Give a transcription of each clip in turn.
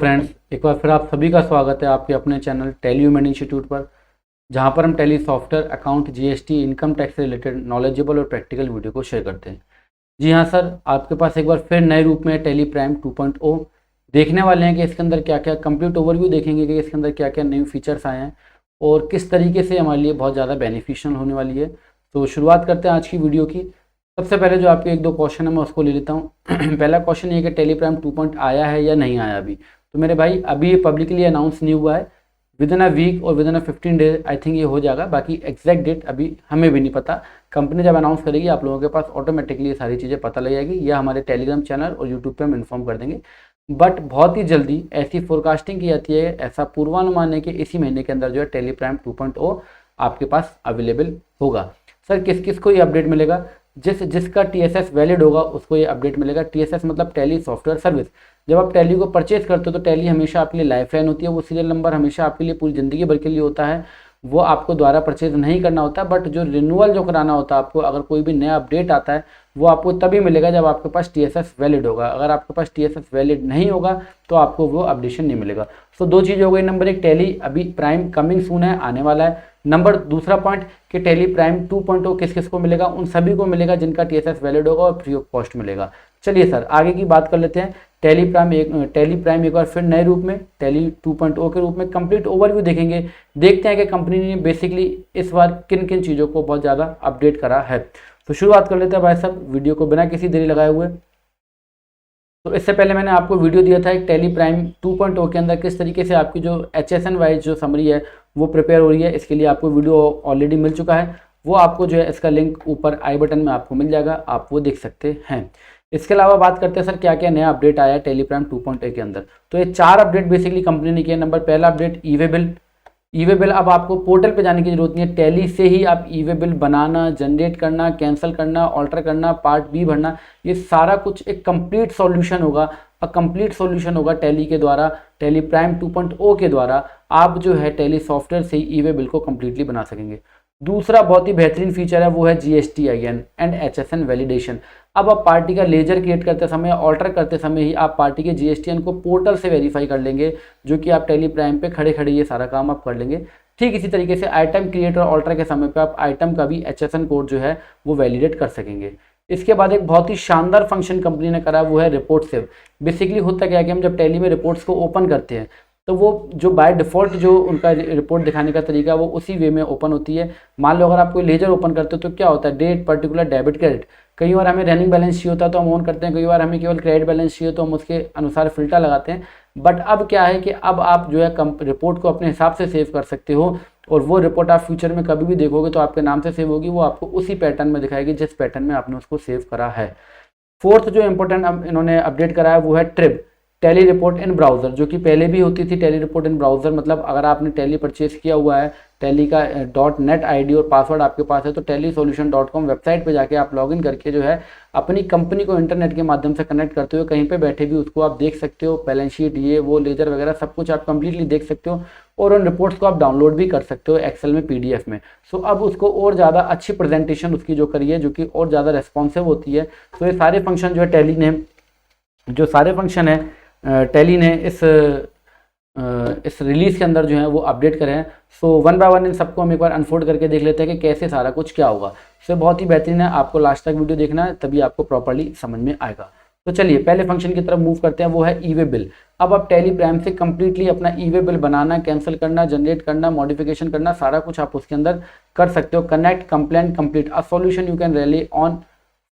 Friends, एक बार फिर आप सभी का स्वागत है आपके अपने चैनल टैली ह्यूमन इंस्टीट्यूट पर, जहां पर हम tally software, account, GST, income tax से रिलेटेड नॉलेजेबल और प्रैक्टिकल वीडियो को शेयर करते हैं। जी हाँ सर, आपके पास एक बार फिर नए रूप में टैली प्राइम 2.0 देखने वाले हैं कि इसके अंदर क्या क्या कंप्लीट ओवरव्यू देखेंगे कि इसके अंदर क्या क्या न्यू फीचर्स आए हैं और किस तरीके से हमारे लिए बहुत ज़्यादा बेनिफिशियल होने वाली है। तो शुरुआत करते हैं आज की वीडियो की। सबसे पहले जो आपके एक दो क्वेश्चन है मैं उसको ले लेता हूँ। पहला क्वेश्चन ये कि टैली प्राइम 2.0 आया है या नहीं आया अभी। तो मेरे भाई अभी ये पब्लिकली अनाउंस नहीं हुआ है। विद इन अ वीक और with in a 15 days I think ये हो जाएगा। बाकी एग्जैक्ट डेट अभी हमें भी नहीं पता। कंपनी जब अनाउंस करेगी आप लोगों के पास ऑटोमेटिकली ये सारी चीज़ें पता लग जाएगी, या हमारे टेलीग्राम चैनल और यूट्यूब पे हम इन्फॉर्म कर देंगे। बट बहुत ही जल्दी ऐसी फोरकास्टिंग की जाती है, ऐसा पूर्वानुमान है कि इसी महीने के अंदर जो है टैली प्राइम 2.0 आपके पास अवेलेबल होगा। सर किस किस को ये अपडेट मिलेगा? जिसका टीएसएस वैलिड होगा उसको ये अपडेट मिलेगा। टीएसएस मतलब टैली सॉफ्टवेयर सर्विस। जब आप टैली को परचेज करते हो तो टैली हमेशा आपके लिए लाइफ लाइन होती है। वो सीरियल नंबर हमेशा आपके लिए पूरी ज़िंदगी भर के लिए होता है। वो आपको द्वारा परचेज नहीं करना होता, बट जो रिन्यूअल जो कराना होता है आपको, अगर कोई भी नया अपडेट आता है वो आपको तभी मिलेगा जब आपके पास टीएसएस वैलिड होगा। अगर आपके पास टीएसएस वैलिड नहीं होगा तो आपको वो अपडेशन नहीं मिलेगा। सो दो चीज़ हो गई। नंबर एक, टैली अभी प्राइम कमिंग सून है, आने वाला है। नंबर दूसरा पॉइंट कि टैली प्राइम 2.0 किस किस को मिलेगा? उन सभी को मिलेगा जिनका टीएसएस वैलिड होगा और फ्री ऑफ कॉस्ट मिलेगा। चलिए सर आगे की बात कर लेते हैं। टैली प्राइम एक बार फिर नए रूप में टैली 2.0 के रूप में कंप्लीट ओवरव्यू देखेंगे। देखते हैं कि कंपनी ने बेसिकली इस बार किन किन चीज़ों को बहुत ज़्यादा अपडेट करा है। तो शुरुआत कर लेते हैं भाई साहब वीडियो को बिना किसी देरी लगाए हुए। तो इससे पहले मैंने आपको वीडियो दिया था एक टैली प्राइम 2.0 के अंदर किस तरीके से आपकी जो HSN वाइज जो समरी है वो प्रिपेयर हो रही है। इसके लिए आपको वीडियो ऑलरेडी मिल चुका है। वो आपको जो है इसका लिंक ऊपर आई बटन में आपको मिल जाएगा, आप वो देख सकते हैं। इसके अलावा बात करते हैं सर क्या क्या नया अपडेट आया है टैली प्राइम 2.0 के अंदर। तो ये 4 अपडेट बेसिकली कंपनी ने किया। नंबर पहला अपडेट ई वे बिल। अब आपको पोर्टल पे जाने की जरूरत नहीं है। टैली से ही आप ई वे बिल बनाना, जनरेट करना, कैंसिल करना, ऑल्टर करना, पार्ट बी भरना, ये सारा कुछ एक कंप्लीट सॉल्यूशन होगा। कंप्लीट सॉल्यूशन होगा टैली के द्वारा, टैली प्राइम 2.0 के द्वारा आप जो है टैली सॉफ्टवेयर से ही ई वे बिल को कंप्लीटली बना सकेंगे। दूसरा बहुत ही बेहतरीन फीचर है वो है GSTIN एंड HSN वैलिडेशन। अब आप पार्टी का लेजर क्रिएट करते समय, ऑल्टर करते समय ही आप पार्टी के GSTIN को पोर्टल से वेरीफाई कर लेंगे, जो कि आप टैली प्राइम पे खड़े खड़े ये सारा काम आप कर लेंगे। ठीक इसी तरीके से आइटम क्रिएट और ऑल्टर के समय पे आप आइटम का भी HSN कोड जो है वो वैलिडेट कर सकेंगे। इसके बाद एक बहुत ही शानदार फंक्शन कंपनी ने करा वो है रिपोर्ट सेव। बेसिकली होता क्या है कि हम जब टैली में रिपोर्ट्स को ओपन करते हैं तो वो जो बाय डिफ़ॉल्ट जो उनका रिपोर्ट दिखाने का तरीका वो उसी वे में ओपन होती है। मान लो अगर आप कोई लेजर ओपन करते हो तो क्या होता है, डेट, पर्टिकुलर, डेबिट, क्रेडिट। कई बार हमें रनिंग बैलेंस चाहिए होता है तो हम ऑन करते हैं, कई बार हमें केवल क्रेडिट बैलेंस चाहिए तो हम उसके अनुसार फिल्टर लगाते हैं। बट अब क्या है कि अब आप जो है रिपोर्ट को अपने हिसाब से सेव कर सकते हो और वो रिपोर्ट आप फ्यूचर में कभी भी देखोगे तो आपके नाम से सेव होगी। वो आपको उसी पैटर्न में दिखाएगी जिस पैटर्न में आपने उसको सेव करा है। फोर्थ जो इंपॉर्टेंट इन्होंने अपडेट करा है वो है ट्रिप, टैली रिपोर्ट इन ब्राउज़र, जो कि पहले भी होती थी। टैली रिपोर्ट इन ब्राउज़र मतलब अगर आपने टैली परचेज किया हुआ है, टैली का .net ID और पासवर्ड आपके पास है, तो tellysolution.com वेबसाइट पे जाके आप लॉगिन करके जो है अपनी कंपनी को इंटरनेट के माध्यम से कनेक्ट करते हुए कहीं पे बैठे भी उसको आप देख सकते हो। बैलेंस शीट, ये वो, लेजर वगैरह सब कुछ आप कंप्लीटली देख सकते हो और उन रिपोर्ट्स को आप डाउनलोड भी कर सकते हो एक्सेल में, PDF में। सो अब उसको और ज़्यादा अच्छी प्रेजेंटेशन उसकी जो करी है, जो कि और ज़्यादा रेस्पॉन्सिव होती है। तो ये सारे फंक्शन जो है टैली ने, जो सारे फंक्शन है टैली ने इस रिलीज़ के अंदर जो है वो अपडेट करें हैं। So one by one in सबको हम एक बार अनफोल्ड करके देख लेते हैं कि कैसे सारा कुछ क्या होगा। सो बहुत ही बेहतरीन है, आपको लास्ट तक वीडियो देखना है तभी आपको प्रॉपर्ली समझ में आएगा। तो चलिए पहले फंक्शन की तरफ मूव करते हैं, वो है ई वे बिल। अब आप टैली प्राइम से कंप्लीटली अपना ई वे बिल बनाना, कैंसिल करना, जनरेट करना, मॉडिफिकेशन करना, सारा कुछ आप उसके अंदर कर सकते हो। Connect, complain, complete, a solution you can really on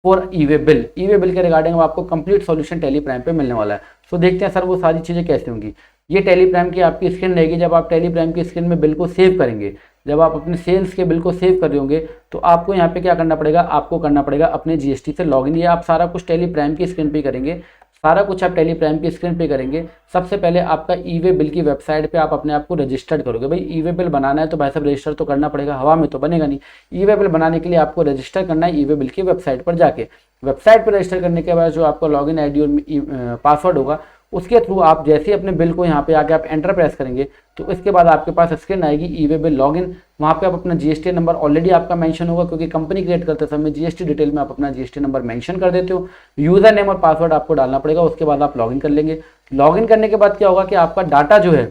for E way bill. E way bill के रिगार्डिंग आपको कंप्लीट सॉल्यूशन टैली प्राइम पे मिलने वाला है। सो देखते हैं सर वो सारी चीज़ें कैसे होंगी। ये टैली प्राइम की आपकी स्क्रीन रहेगी। जब आप टैली प्राइम की स्क्रीन में बिल को सेव करेंगे, जब आप अपने सेल्स के बिल को सेव कर रहे होंगे तो आपको यहाँ पे क्या करना पड़ेगा, आपको करना पड़ेगा अपने GST से लॉगिन। ये आप सारा कुछ टैली प्राइम की स्क्रीन पे करेंगे, सारा कुछ आप टैली प्राइम की स्क्रीन पे करेंगे। सबसे पहले आपका ई वे बिल की वेबसाइट पे आप अपने आप को रजिस्टर्ड करोगे। भाई ई वे बिल बनाना है तो भाई साहब रजिस्टर तो करना पड़ेगा, हवा में तो बनेगा नहीं। ई वे बिल बनाने के लिए आपको रजिस्टर करना है ई वे बिल की वेबसाइट पर जाके। वेबसाइट पर रजिस्टर करने के बाद जो आपका लॉगिन ID और पासवर्ड होगा उसके थ्रू आप जैसे ही अपने बिल को यहाँ पे आके आप एंटर प्रेस करेंगे तो इसके बाद आपके पास स्क्रीन आएगी ई वे बिल लॉगिन। वहाँ पे आप अपना GST नंबर ऑलरेडी आपका मेंशन होगा, क्योंकि कंपनी क्रिएट करते समय GST डिटेल में आप अपना GST नंबर मेंशन कर देते हो। यूज़र नेम और पासवर्ड आपको डालना पड़ेगा, उसके बाद आप लॉगिन कर लेंगे। लॉगिन करने के बाद क्या होगा कि आपका डाटा जो है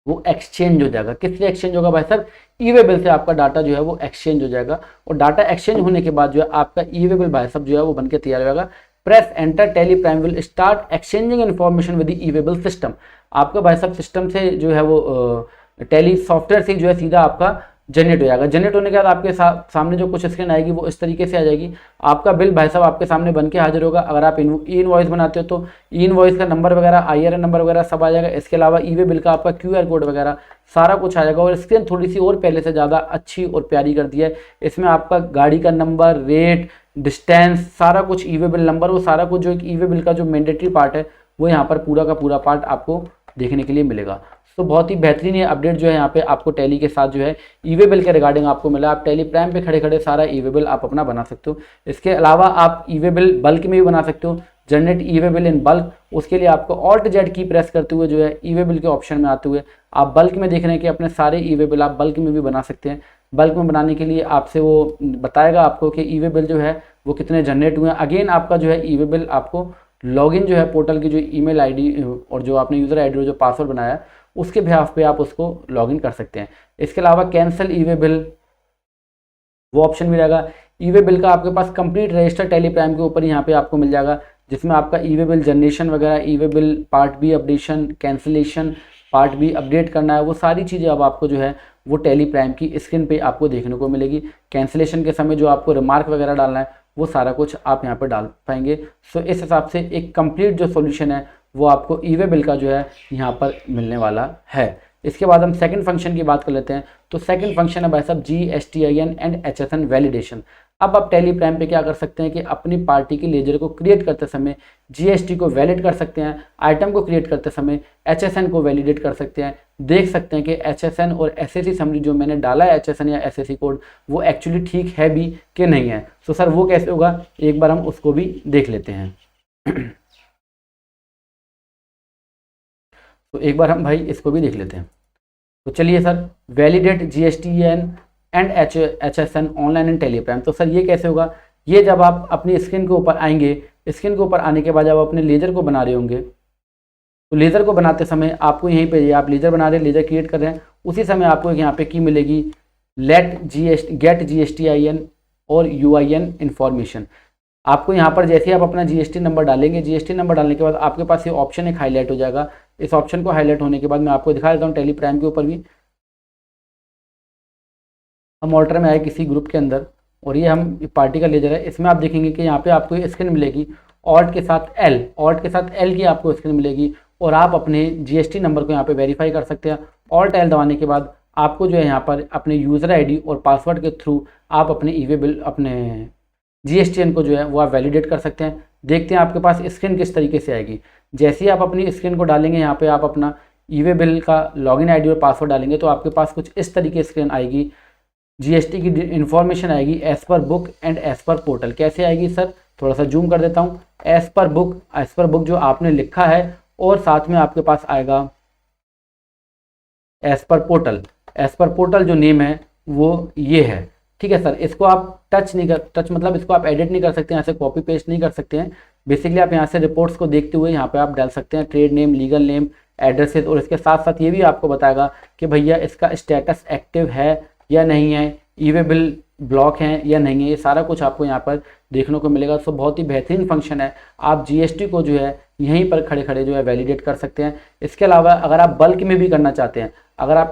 वो एक्सचेंज हो जाएगा। किससे एक्सचेंज होगा भाई साहब? ई वे बिल से आपका डाटा जो है वो एक्सचेंज हो जाएगा। और डाटा एक्सचेंज होने के बाद जो है आपका ई वे बिल भाई साहब जो है वो बनके तैयार हो जाएगा। Press enter, Tally Prime will start exchanging information with E way bill system. आपका भाई साहब सिस्टम से जो है वो टेली सॉफ्टवेयर से जो है सीधा आपका जनरेट हो जाएगा। जनरेट होने के बाद आपके सामने जो कुछ स्क्रीन आएगी वो इस तरीके से आ जाएगी। आपका बिल भाई साहब आपके सामने बन के हाजिर होगा। अगर आप ई इनवॉइस बनाते हो तो ई इनवॉइस का नंबर वगैरह, IRN नंबर वगैरह सब आ जाएगा। इसके अलावा ई वे बिल का आपका QR कोड वगैरह सारा कुछ आ जाएगा। और स्क्रीन थोड़ी सी और पहले से ज़्यादा अच्छी और प्यारी कर दी है। इसमें आपका गाड़ी का नंबर, रेट, डिस्टेंस, सारा कुछ ई वे बिल नंबर, वो सारा कुछ जो एक ई वे बिल का जो मैंडेटरी पार्ट है वो यहाँ पर पूरा का पूरा पार्ट आपको देखने के लिए मिलेगा। तो बहुत ही बेहतरीन ये अपडेट जो है यहाँ पे आपको टैली के साथ जो है ई वे बिल के रिगार्डिंग आपको मिला। आप टैली प्राइम पे खड़े खड़े सारा ई वे बिल आप अपना बना सकते हो। इसके अलावा आप ई वे बिल बल्क में भी बना सकते हो, generate E way bill in bulk. उसके लिए आपको Alt+Z की प्रेस करते हुए जो है ई वे बिल के ऑप्शन में आते हुए आप बल्क में देख रहे हैं कि अपने सारे ई वे बिल आप बल्क में भी बना सकते हैं। बल्क में बनाने के लिए आपसे वो बताएगा आपको कि ई वे बिल जो है वो कितने जनरेट हुए हैं। अगेन आपका जो है ई वे बिल आपको लॉगिन जो है पोर्टल की जो ईमेल आईडी और जो आपने यूज़र आईडी और जो पासवर्ड बनाया उसके बिहाफ पे आप उसको लॉगिन कर सकते हैं। इसके अलावा कैंसिल ई वे बिल वो ऑप्शन भी रहेगा। ई वे बिल का आपके पास कंप्लीट रजिस्टर टैली प्राइम के ऊपर यहाँ पे आपको मिल जाएगा, जिसमें आपका ई वे बिल जनरेशन वगैरह, e way bill part B updation, cancellation, part B update करना है, वो सारी चीज़ें अब आपको जो है वो टैली प्राइम की स्क्रीन पे आपको देखने को मिलेगी। कैंसिलेशन के समय जो आपको रिमार्क वगैरह डालना है वो सारा कुछ आप यहाँ पर डाल पाएंगे। सो इस हिसाब से एक कंप्लीट जो सोल्यूशन है वो आपको ई वे बिल का जो है यहाँ पर मिलने वाला है। इसके बाद हम सेकंड फंक्शन की बात कर लेते हैं। तो सेकंड फंक्शन है भाई साहब GSTIN एंड HSN वैलिडेशन। अब आप टैली प्राइम पे क्या कर सकते हैं कि अपनी पार्टी की लेजर को क्रिएट करते समय GST को वैलिड कर सकते हैं, आइटम को क्रिएट करते समय HSN को वैलिडेट कर सकते हैं, देख सकते हैं कि HSN और SAC समरी जो मैंने डाला है HSN या SAC कोड वो एक्चुअली ठीक है भी कि नहीं है। तो सर वो कैसे होगा, एक बार हम उसको भी देख लेते हैं। तो एक बार हम भाई इसको भी देख लेते हैं। तो चलिए sir, validate GSTN and HSN online in tally prime. तो सर ये कैसे होगा, ये जब आप अपनी स्क्रीन के ऊपर आएंगे, स्क्रीन के ऊपर आने के बाद जब आप अपने लेजर को बना रहे होंगे तो लेजर को बनाते समय आपको यहीं पे आप लेजर बना रहे हैं, लेजर क्रिएट कर रहे हैं, उसी समय आपको यहाँ पे की मिलेगी गेट GSTIN और UIN इन्फॉर्मेशन। आपको यहाँ पर जैसे आप अपना GST नंबर डालेंगे, GST नंबर डालने के बाद आपके पास ये ऑप्शन एक हाईलाइट हो जाएगा। इस ऑप्शन को हाईलाइट होने के बाद मैं आपको दिखा देता हूँ टैली प्राइम के ऊपर भी। हम ऑल्टर में आए किसी ग्रुप के अंदर और ये हम पार्टी का लेजर है, इसमें आप देखेंगे कि यहाँ पे आपको ये स्क्रीन मिलेगी ऑल्ट के साथ L की आपको स्क्रीन मिलेगी और आप अपने GST नंबर को यहाँ पे वेरीफाई कर सकते हैं। Alt+L दबाने के बाद आपको जो है यहाँ पर अपने यूज़र ID और पासवर्ड के थ्रू आप अपने ई वे बिल, अपने GSTN को जो है वो आप वैलिडेट कर सकते हैं। देखते हैं आपके पास स्क्रीन किस तरीके से आएगी। जैसे ही आप अपनी स्क्रीन को डालेंगे, यहाँ पे आप अपना ई वे बिल का लॉगिन ID और पासवर्ड डालेंगे तो आपके पास कुछ इस तरीके की स्क्रीन आएगी। GST की इन्फॉर्मेशन आएगी as per book and as per portal. कैसे आएगी सर, थोड़ा सा जूम कर देता हूँ। एज पर बुक जो आपने लिखा है और साथ में आपके पास आएगा एज पर पोर्टल जो नेम है वो ये है। ठीक है सर, इसको आप टच मतलब इसको आप एडिट नहीं कर सकते हैं, यहाँ से कॉपी पेस्ट नहीं कर सकते हैं। बेसिकली आप यहाँ से रिपोर्ट्स को देखते हुए यहाँ पे आप डाल सकते हैं trade name, legal name, addresses, और इसके साथ साथ ये भी आपको बताएगा कि भैया इसका स्टेटस एक्टिव है या नहीं है, ई वे बिल ब्लॉक हैं या नहीं है, ये सारा कुछ आपको यहाँ पर देखने को मिलेगा। सो बहुत ही बेहतरीन फंक्शन है। आप GST को जो है यहीं पर खड़े खड़े जो है वैलिडेट कर सकते हैं। इसके अलावा अगर आप बल्क में भी करना चाहते हैं, अगर आप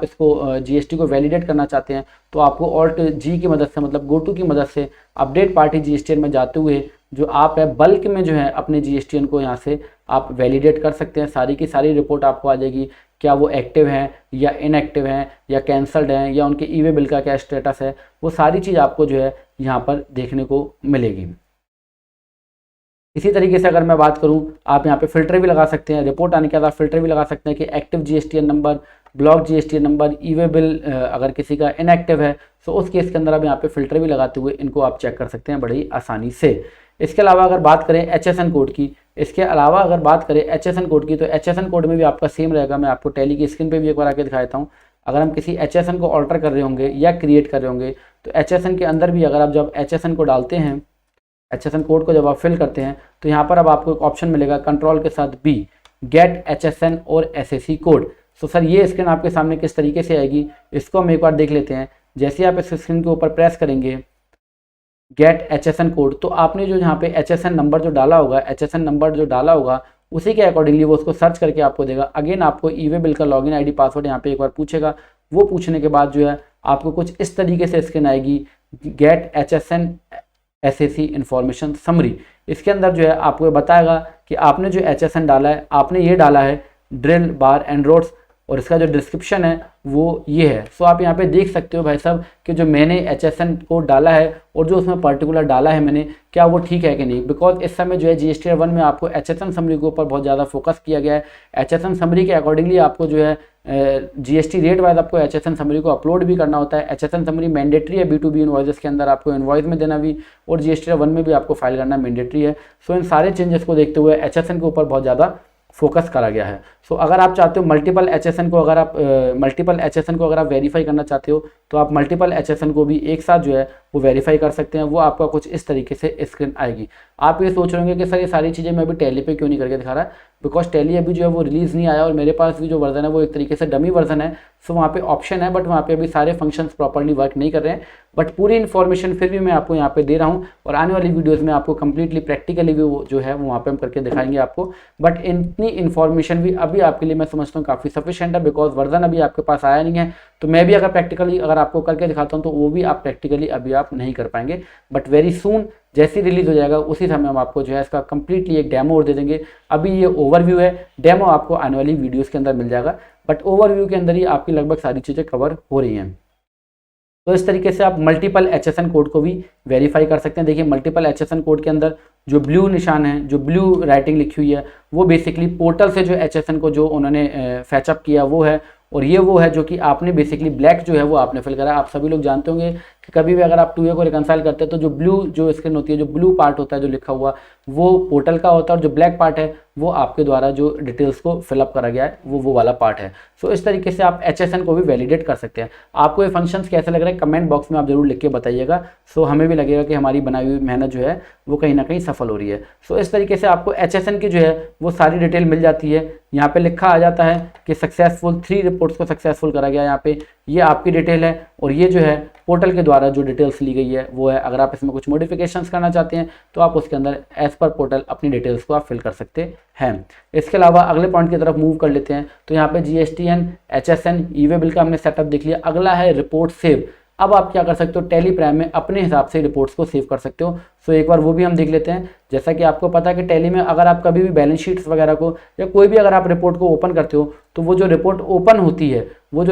इसको GST को वैलिडेट करना चाहते हैं तो आपको Alt+G की मदद से, मतलब गो टू की मदद से अपडेट पार्टी GSTN में जाते हुए जो आप है बल्क में जो है अपने GSTN को यहाँ से आप वैलिडेट कर सकते हैं। सारी की सारी रिपोर्ट आपको आ जाएगी, क्या वो एक्टिव हैं या इनएक्टिव हैं या कैंसल्ड हैं या उनके ई वे बिल का क्या स्टेटस है, वो सारी चीज़ आपको जो है यहाँ पर देखने को मिलेगी। इसी तरीके से अगर मैं बात करूं, आप यहाँ पे फिल्टर भी लगा सकते हैं। रिपोर्ट आने के बाद आप फिल्टर भी लगा सकते हैं कि active GSTN number, block GSTN number, e way bill अगर किसी का इनएक्टिव है तो उस केस के अंदर आप यहाँ पे फिल्टर भी लगाते हुए इनको आप चेक कर सकते हैं बड़ी आसानी से। इसके अलावा अगर बात करें HSN कोड की, तो HSN कोड में भी आपका सेम रहेगा। मैं आपको टैली की स्क्रीन पे भी एक बार आके दिखा देता हूँ। अगर हम किसी HSN को ऑल्टर कर रहे होंगे या क्रिएट कर रहे होंगे तो HSN के अंदर भी अगर आप जब HSN को डालते हैं HSN कोड को जब आप फिल करते हैं तो यहाँ पर अब आपको एक ऑप्शन मिलेगा कंट्रोल के साथ B, गेट HSN और SAC कोड। सो सर ये स्क्रीन आपके सामने किस तरीके से आएगी, इसको हम एक बार देख लेते हैं। जैसे आप इस स्क्रीन के ऊपर प्रेस करेंगे गेट HSN कोड, तो आपने जो यहाँ पे HSN नंबर जो डाला होगा, HSN नंबर जो डाला होगा उसी के अकॉर्डिंगली वो उसको सर्च करके आपको देगा। अगेन आपको ई-वे बिल का लॉगिन आईडी पासवर्ड यहाँ पे एक बार पूछेगा। वो पूछने के बाद जो है आपको कुछ इस तरीके से स्क्रीन आएगी, get HSN SAC information summary. इसके अंदर जो है आपको बताएगा कि आपने जो HSN डाला है, आपने ये डाला है ड्रिल बार एंड रोड्स, और इसका जो डिस्क्रिप्शन है वो ये है। सो आप यहाँ पे देख सकते हो भाई साहब कि जो मैंने HSN कोड डाला है और जो उसमें पर्टिकुलर डाला है मैंने, क्या वो ठीक है कि नहीं। बिकॉज इस समय जो है GST 1 में आपको HSN समरी के ऊपर बहुत ज़्यादा फोकस किया गया है। HSN समरी के अकॉर्डिंगली आपको जो है GST रेट वाइज आपको HSN समरी को अपलोड भी करना होता है। HSN समरी मैंडेटरी है B2B इनवॉइसेस के अंदर, आपको इनवॉइस में देना भी, और GST 1 में भी आपको फाइल करना मैंडेटरी है। सो इन सारे चेंजेस को देखते हुए HSN के ऊपर बहुत ज़्यादा फोकस करा गया है। सो अगर आप चाहते हो मल्टीपल HSN को अगर आप वेरीफाई करना चाहते हो तो आप मल्टीपल HSN को भी एक साथ जो है वो वेरीफाई कर सकते हैं। वो आपका कुछ इस तरीके से स्क्रीन आएगी। आप ये सोच रहे होंगे कि सर ये सारी चीज़ें मैं अभी टैली पे क्यों नहीं करके दिखा रहा, बिकॉज टैली अभी जो है वो रिलीज़ नहीं आया और मेरे पास भी जो वर्जन है वो एक तरीके से डमी वर्जन है। सो वहाँ पे ऑप्शन है बट वहाँ पे अभी सारे फंक्शंस प्रॉपर्ली वर्क नहीं कर रहे हैं, बट पूरी इन्फॉर्मेशन फिर भी मैं आपको यहाँ पे दे रहा हूँ, और आने वाली वीडियोज़ में आपको कंप्लीटली प्रैक्टिकली भी वो जो है वो वहाँ पे हम करके दिखाएंगे आपको। बट इतनी इन्फॉर्मेशन भी अभी आपके लिए मैं समझता हूँ काफ़ी सफिशिएंट है, बिकॉज वर्जन अभी आपके पास आया नहीं है। तो मैं भी अगर प्रैक्टिकली अगर आपको करके दिखाता हूँ तो वो भी आप प्रैक्टिकली अभी आप नहीं कर पाएंगे, बट वेरी सून जैसे रिलीज हो जाएगा उसी समय हम आपको जो है इसका कंप्लीटली एक डेमो और दे देंगे। अभी ये ओवरव्यू है, डेमो आपको आने वाली वीडियोस के अंदर मिल जाएगा, बट ओवरव्यू के अंदर ही आपकी लगभग सारी चीज़ें कवर हो रही हैं। तो इस तरीके से आप मल्टीपल HSN कोड को भी वेरीफाई कर सकते हैं। देखिए मल्टीपल HSN कोड के अंदर जो ब्लू निशान है, जो ब्लू राइटिंग लिखी हुई है, वो बेसिकली पोर्टल से जो HSN को जो उन्होंने फैचअप किया वो है, और ये वो है जो कि आपने बेसिकली ब्लैक जो है वो आपने फिल करा है। आप सभी लोग जानते होंगे कि कभी भी अगर आप 2A को रिकंसाइल करते हैं तो जो ब्लू जो स्क्रीन होती है, जो ब्लू पार्ट होता है जो लिखा हुआ, वो पोर्टल का होता है, और जो ब्लैक पार्ट है वो आपके द्वारा जो डिटेल्स को फिलअप करा गया है वो वाला पार्ट है। सो इस तरीके से आप HSN को भी वैलिडेट कर सकते हैं। आपको ये फंक्शंस कैसे लग रहे हैं कमेंट बॉक्स में आप जरूर लिख के बताइएगा। सो हमें भी लगेगा कि हमारी बनाई हुई मेहनत जो है वो कहीं ना कहीं सफल हो रही है। सो इस तरीके से आपको HSN की जो है वो सारी डिटेल मिल जाती है। यहाँ पे लिखा आ जाता है कि सक्सेसफुल 3 रिपोर्ट्स को सक्सेसफुल करा गया। यहाँ पे ये आपकी डिटेल है, और ये जो है पोर्टल के द्वारा जो डिटेल्स ली गई है वो है। अगर आप इसमें कुछ मॉडिफिकेशंस करना चाहते हैं तो आप उसके अंदर एज पर पोर्टल अपनी डिटेल्स को आप फिल कर सकते हैं। इसके अलावा अगले पॉइंट की तरफ मूव कर लेते हैं। तो यहाँ पे GSTN HSN ई-वे बिल का हमने सेटअप देख लिया। अगला है रिपोर्ट सेव। अब आप क्या कर सकते हो, टैली प्राइम में अपने हिसाब से रिपोर्ट्स को सेव कर सकते हो। सो एक बार वो भी हम देख लेते हैं। जैसा कि आपको पता है कि टैली में अगर आप कभी भी बैलेंस शीट्स वगैरह को या कोई भी अगर आप रिपोर्ट को ओपन करते हो तो वो जो रिपोर्ट ओपन होती है वो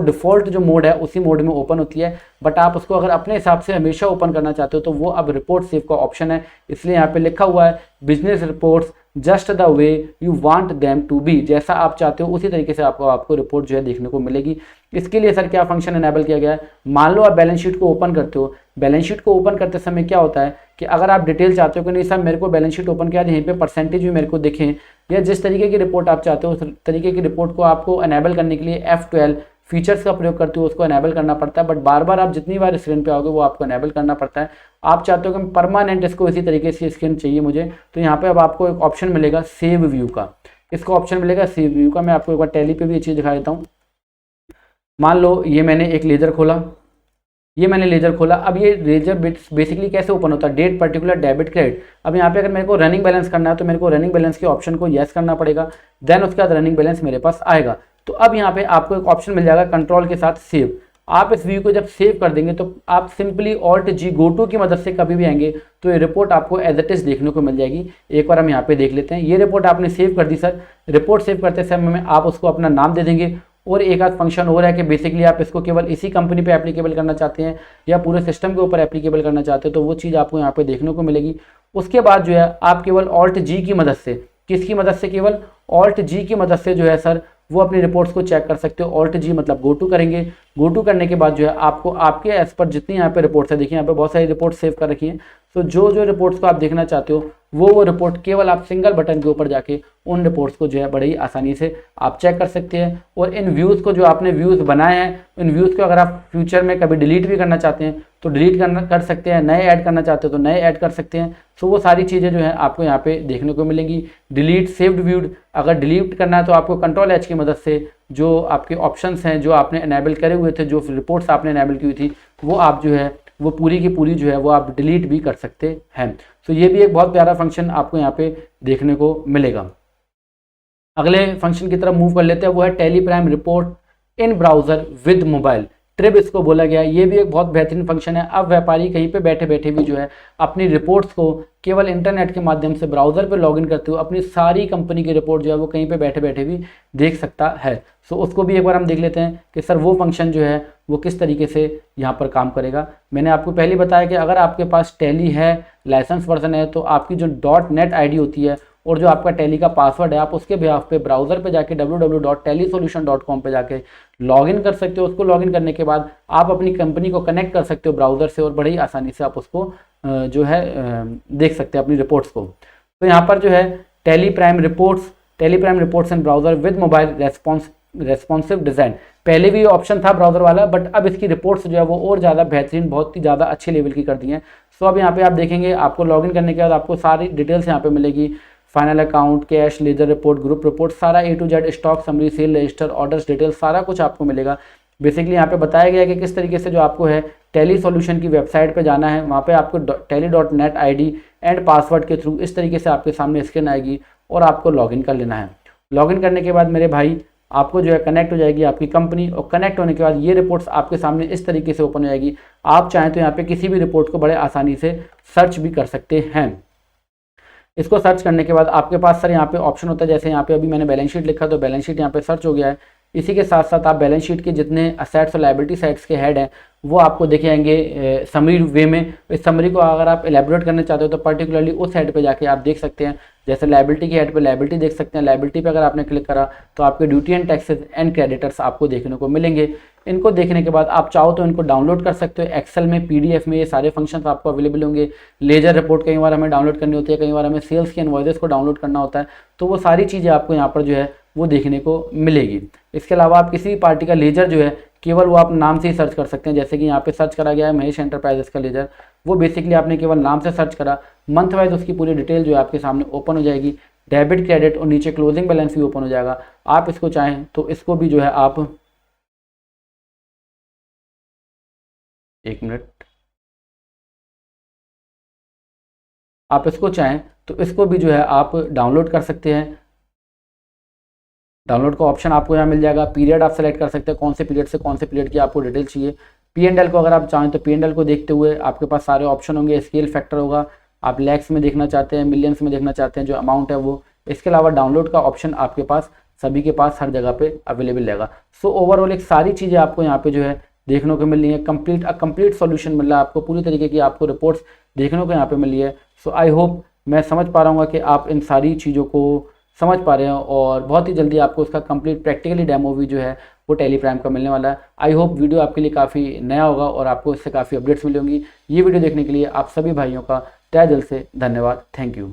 डिफ़ॉल्ट जो मोड है उसी मोड में ओपन होती है। बट आप उसको अगर अपने हिसाब से हमेशा ओपन करना चाहते हो तो वो अब रिपोर्ट सेव का ऑप्शन है। इसलिए यहाँ पे लिखा हुआ है business reports just the way you want them to be. जैसा आप चाहते हो उसी तरीके से आपको रिपोर्ट जो है देखने को मिलेगी। इसके लिए सर क्या फंक्शन इनेबल किया गया है, मान लो आप बैलेंस शीट को ओपन करते हो। बैलेंस शीट को ओपन करते समय क्या होता है कि अगर आप डिटेल चाहते हो कि नहीं सर मेरे को बैलेंस शीट ओपन किया यहीं पे परसेंटेज भी मेरे को दिखें, या जिस तरीके की रिपोर्ट आप चाहते हो उस तरीके की रिपोर्ट को आपको इनेबल करने के लिए F12 फीचर्स का प्रयोग करते हो, उसको इनेबल करना पड़ता है। बट बार बार आप जितनी बार स्क्रीन पे आओगे वो आपको इनेबल करना पड़ता है। आप चाहते हो कि परमानेंट इसको इसी तरीके से स्क्रीन चाहिए मुझे, तो यहाँ पे अब आपको एक ऑप्शन मिलेगा सेव व्यू का। इसका ऑप्शन मिलेगा सेव व्यू का। मैं आपको एक बार टैली पे भी ये चीज़ दिखा देता हूँ। मान लो ये मैंने एक लेजर खोला, अब ये लेजर बेसिकली कैसे ओपन होता है, डेट पर्टिकुलर डेबिट क्रेडिट। अब यहाँ पे अगर मेरे को रनिंग बैलेंस करना है तो मेरे को रनिंग बैलेंस के ऑप्शन को येस करना पड़ेगा, देन उसके बाद रनिंग बैलेंस मेरे पास आएगा। तो अब यहाँ पे आपको एक ऑप्शन मिल जाएगा कंट्रोल के साथ सेव। आप इस व्यू को जब सेव कर देंगे तो आप सिंपली Alt+G GoTo की मदद से कभी भी आएंगे तो ये रिपोर्ट आपको एज इट इज देखने को मिल जाएगी। एक बार हम यहाँ पे देख लेते हैं। ये रिपोर्ट आपने सेव कर दी सर। रिपोर्ट सेव करते समय में आप उसको अपना नाम दे देंगे, और एक आध फंक्शन और है कि बेसिकली आप इसको केवल इसी कंपनी पे एप्लीकेबल करना चाहते हैं या पूरे सिस्टम के ऊपर एप्लीकेबल करना चाहते हैं तो वो चीज़ आपको यहाँ पे देखने को मिलेगी। उसके बाद जो है आप केवल Alt+G की मदद से, किसकी मदद से, केवल Alt+G की मदद से जो है सर वो अपनी रिपोर्ट्स को चेक कर सकते हो। Alt+G मतलब GoTo करेंगे गो टू करने के बाद जो है आपको आपके एज पर जितनी यहाँ पे रिपोर्ट्स है, देखिए यहाँ पे बहुत सारी रिपोर्ट सेव कर रखी हैं। तो जो जो रिपोर्ट्स को आप देखना चाहते हो वो रिपोर्ट केवल आप सिंगल बटन के ऊपर जाके उन रिपोर्ट्स को जो है बड़े ही आसानी से आप चेक कर सकते हैं। और इन व्यूज़ को, जो आपने व्यूज़ बनाए हैं, इन व्यूज़ को अगर आप फ्यूचर में कभी डिलीट भी करना चाहते हैं तो डिलीट कर सकते हैं, नए ऐड करना चाहते हो तो नए ऐड कर सकते हैं। सो वो सारी चीज़ें जो है आपको यहाँ पे देखने को मिलेंगी। डिलीट सेव्ड व्यूड, अगर डिलीट करना है तो आपको Ctrl+H की मदद से जो आपके ऑप्शंस हैं, जो आपने इनेबल करे हुए थे, जो रिपोर्ट्स आपने इनेबल की हुई थी, वो आप जो है वो पूरी की पूरी जो है वो आप डिलीट भी कर सकते हैं। तो ये भी एक बहुत प्यारा फंक्शन आपको यहाँ पे देखने को मिलेगा। अगले फंक्शन की तरफ मूव कर लेते हैं, वो है Tally prime report in browser with mobile, ट्रिब इसको बोला गया है। ये भी एक बहुत बेहतरीन फंक्शन है। अब व्यापारी कहीं पे बैठे बैठे भी जो है अपनी रिपोर्ट्स को केवल इंटरनेट के माध्यम से ब्राउज़र पे लॉगिन करते हुए अपनी सारी कंपनी की रिपोर्ट जो है वो कहीं पे बैठे बैठे भी देख सकता है। सो उसको भी एक बार हम देख लेते हैं कि सर वो फंक्शन जो है वो किस तरीके से यहाँ पर काम करेगा। मैंने आपको पहले बताया कि अगर आपके पास टैली है, लाइसेंस वर्जन है, तो आपकी जो .net ID होती है और जो आपका टैली का पासवर्ड है, आप उसके बिहाफ पे ब्राउज़र पे जाके www.tellysolution.com पे जाके लॉगिन कर सकते हो। उसको लॉगिन करने के बाद आप अपनी कंपनी को कनेक्ट कर सकते हो ब्राउज़र से और बड़ी ही आसानी से आप उसको जो है देख सकते हैं अपनी रिपोर्ट्स को। तो यहाँ पर जो है Tally prime reports and browser with mobile responsive design, पहले भी ऑप्शन था ब्राउज़र वाला, बट अब इसकी रिपोर्ट्स जो है वो और ज़्यादा बेहतरीन, बहुत ही ज़्यादा अच्छे लेवल की कर दी हैं। सो अब यहाँ पे आप देखेंगे, आपको लॉगिन करने के बाद आपको सारी डिटेल्स यहाँ पे मिलेगी। Final account, cash, ledger report, group report, सारा A to Z, stock summary, sale register, orders details, सारा कुछ आपको मिलेगा। बेसिकली यहाँ पे बताया गया है कि किस तरीके से जो आपको है टैली सॉल्यूशन की वेबसाइट पे जाना है, वहाँ पे आपको tally.net ID एंड पासवर्ड के थ्रू इस तरीके से आपके सामने स्क्रीन आएगी और आपको लॉगिन कर लेना है। लॉगिन करने के बाद मेरे भाई आपको जो है कनेक्ट हो जाएगी आपकी कंपनी, और कनेक्ट होने के बाद ये रिपोर्ट्स आपके सामने इस तरीके से ओपन हो जाएगी। आप चाहें तो यहाँ पे किसी भी रिपोर्ट को बड़े आसानी से सर्च भी कर सकते हैं। इसको सर्च करने के बाद आपके पास सर यहाँ पे ऑप्शन होता है, जैसे यहाँ पे अभी मैंने बैलेंस शीट लिखा तो बैलेंस शीट यहाँ पे सर्च हो गया है। इसी के साथ साथ आप बैलेंस शीट के जितने असेट्स और लायबिलिटी साइड्स के हेड हैं वो आपको देखे जाएंगे समरी वे में। इस समरी को अगर आप एलेबोरेट करना चाहते हो तो पर्टिकुलरली उस हेड पे जाके आप देख सकते हैं। जैसे लायबिलिटी के हेड पे लायबिलिटी देख सकते हैं। लायबिलिटी पे अगर आपने क्लिक करा तो आपके duty and taxes and creditors आपको देखने को मिलेंगे। इनको देखने के बाद आप चाहो तो इनको डाउनलोड कर सकते हो एक्सेल में, PDF में, ये सारे फंक्शंस आपको अवेलेबल होंगे। लेजर रिपोर्ट कई बार हमें डाउनलोड करनी होती है, कई बार हमें सेल्स के इनवॉइसेस को डाउनलोड करना होता है, तो वो सारी चीज़ें आपको यहाँ पर जो है वो देखने को मिलेगी। इसके अलावा आप किसी भी पार्टी का लेजर जो है केवल वो आप नाम से ही सर्च कर सकते हैं। जैसे कि यहाँ पे सर्च करा गया है महेश एंटरप्राइजेस का लेजर, वो बेसिकली आपने केवल नाम से सर्च करा, मंथ वाइज उसकी पूरी डिटेल जो है आपके सामने ओपन हो जाएगी। डेबिट, क्रेडिट और नीचे क्लोजिंग बैलेंस भी ओपन हो जाएगा। आप इसको चाहें तो इसको भी जो है आप एक मिनट, आप इसको चाहें तो इसको भी जो है आप डाउनलोड कर सकते हैं। डाउनलोड का ऑप्शन आपको यहाँ मिल जाएगा। पीरियड आप सेलेक्ट कर सकते हैं, कौन से पीरियड से कौन से पीरियड की आपको डिटेल चाहिए। P&L को अगर आप चाहें तो P&L को देखते हुए आपके पास सारे ऑप्शन होंगे। स्केल फैक्टर होगा, आप लैक्स में देखना चाहते हैं, मिलियंस में देखना चाहते हैं जो अमाउंट है वो। इसके अलावा डाउनलोड का ऑप्शन आपके पास सभी के पास हर जगह पे अवेलेबल रहेगा। सो ओवरऑल एक सारी चीज़ें आपको यहाँ पे जो है देखने को मिल रही है। कंप्लीट सॉल्यूशन मिल रहा है आपको, पूरी तरीके की आपको रिपोर्ट्स देखने को यहाँ पे मिल रही है। सो आई होप मैं समझ पा रहा हूँ कि आप इन सारी चीज़ों को समझ पा रहे हैं और बहुत ही जल्दी आपको उसका कंप्लीट प्रैक्टिकली डेमो भी जो है वो टैली प्राइम का मिलने वाला है। आई होप वीडियो आपके लिए काफ़ी नया होगा और आपको इससे काफ़ी अपडेट्स मिलेंगी। ये वीडियो देखने के लिए आप सभी भाइयों का तहे दिल से धन्यवाद। Thank you.